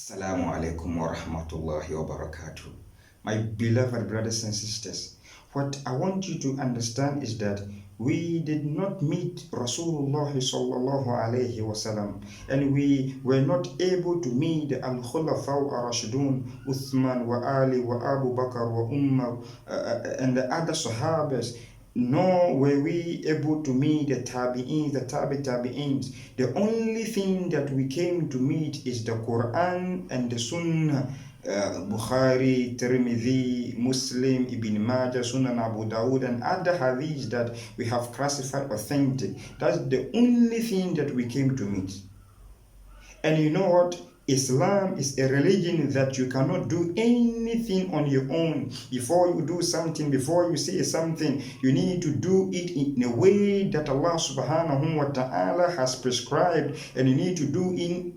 Assalamu alaikum wa rahmatullahi wa barakatuh. My beloved brothers and sisters, what I want you to understand is that we did not meet Rasulullah sallallahu alayhi wasallam, and we were not able to meet the Al-Khulafa ar-Rashidun, Uthman wa Ali wa Abu Bakr wa Umar and the other Sahabas, nor were we able to meet the Tabi'ins, the Tabi'ins. The only thing that we came to meet is the Quran and the Sunnah. Bukhari, Tirmidhi, Muslim, Ibn Majah, Sunan Abu Dawud, and other hadiths that we have classified authentic. That's the only thing that we came to meet. And you know what? Islam is a religion that you cannot do anything on your own. Before you do something, before you say something, you need to do it in a way that Allah subhanahu wa ta'ala has prescribed, and you need to do it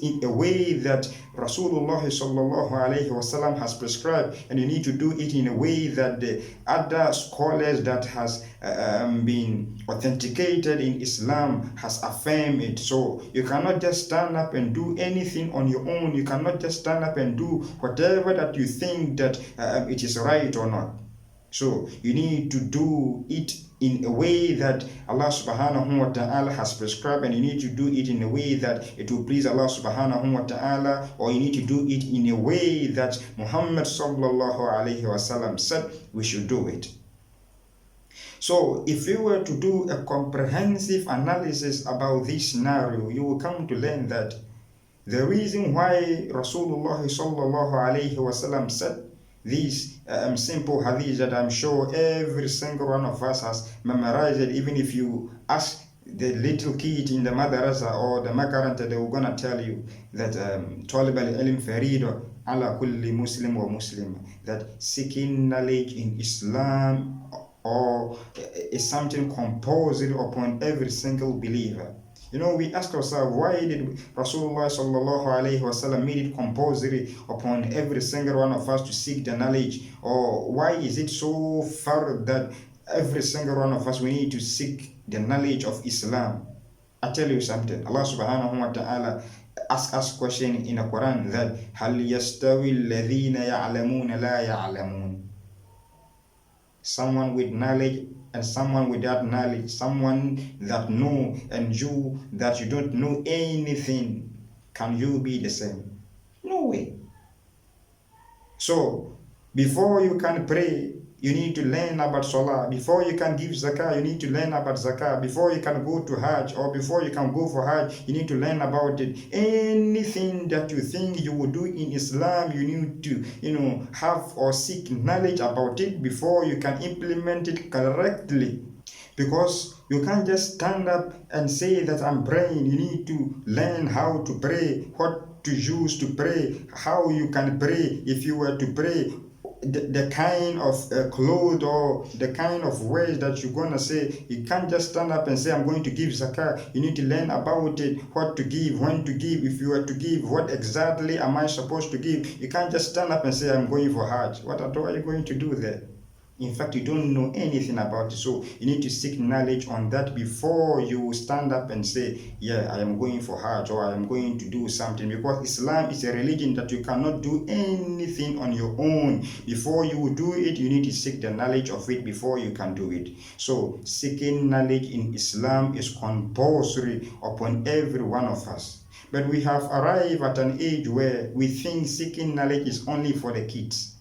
in a way that Rasulullah sallallahu alayhi wasallam has prescribed, and you need to do it in a way that the other scholars that has been authenticated in Islam has affirmed it. So you cannot just stand up and do anything on your own. You cannot just stand up and do whatever that you think that it is right or not. So you need to do it in a way that Allah subhanahu wa ta'ala has prescribed, and you need to do it in a way that it will please Allah subhanahu wa ta'ala, or you need to do it in a way that Muhammad sallallahu alayhi wasallam said we should do it. So if you were to do a comprehensive analysis about this scenario, you will come to learn that the reason why Rasulullah sallallahu alayhi wasallam said these simple hadith that I'm sure every single one of us has memorized it. Even if you ask the little kid in the madrasa or the makaranta, they're gonna tell you that talib al-ilm farido ala kulli muslim wa muslim, that seeking knowledge in Islam or is something compulsory upon every single believer. You know, we ask ourselves, why did Rasulullah sallallahu alayhi wasallam made it compulsory upon every single one of us to seek the knowledge? Or why is it so far that every single one of us, we need to seek the knowledge of Islam? I tell you something, Allah subhanahu wa ta'ala asks us question in the Quran that هَلْ يَسْتَوِي الَّذِينَ يَعْلَمُونَ لَا يَعْلَمُونَ. Someone with knowledge and someone without knowledge, someone that know and you that you don't know anything, can you be the same? No way. So before you can pray, you need to learn about Salah. Before you can give Zakah, you need to learn about Zakah. Before you can go to Hajj, or before you can go for Hajj, you need to learn about it. Anything that you think you will do in Islam, you need to, have or seek knowledge about it before you can implement it correctly. Because you can't just stand up and say that I'm praying. You need to learn how to pray, what to use to pray, how you can pray if you were to pray, the kind of clothes or the kind of words that you're going to say. You can't just stand up and say, I'm going to give zakah. You need to learn about it, what to give, when to give, if you are to give, what exactly am I supposed to give. You can't just stand up and say, I'm going for Hajj. What are you going to do there? In fact, you don't know anything about it. So you need to seek knowledge on that before you stand up and say, yeah, I am going for Hajj, or I am going to do something. Because Islam is a religion that you cannot do anything on your own. Before you do it, you need to seek the knowledge of it before you can do it. So seeking knowledge in Islam is compulsory upon every one of us. But we have arrived at an age where we think seeking knowledge is only for the kids.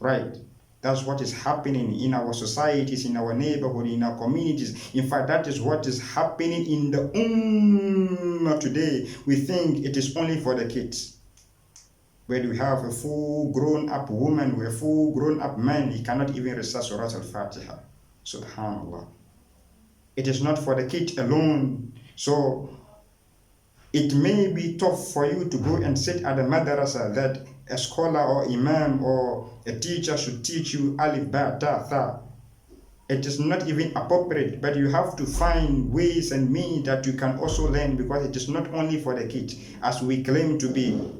Right? That's what is happening in our societies, in our neighborhood, in our communities. In fact, that is what is happening in the Ummah today. We think it is only for the kids. When we have a full grown-up woman or a full grown-up man, he cannot even recite Surah Al-Fatiha. Subhanallah. It is not for the kid alone. So it may be tough for you to go and sit at a madrasa that a scholar or imam or a teacher should teach you alif, ba, ta, tha. It is not even appropriate, but you have to find ways and means that you can also learn, because it is not only for the kids as we claim to be.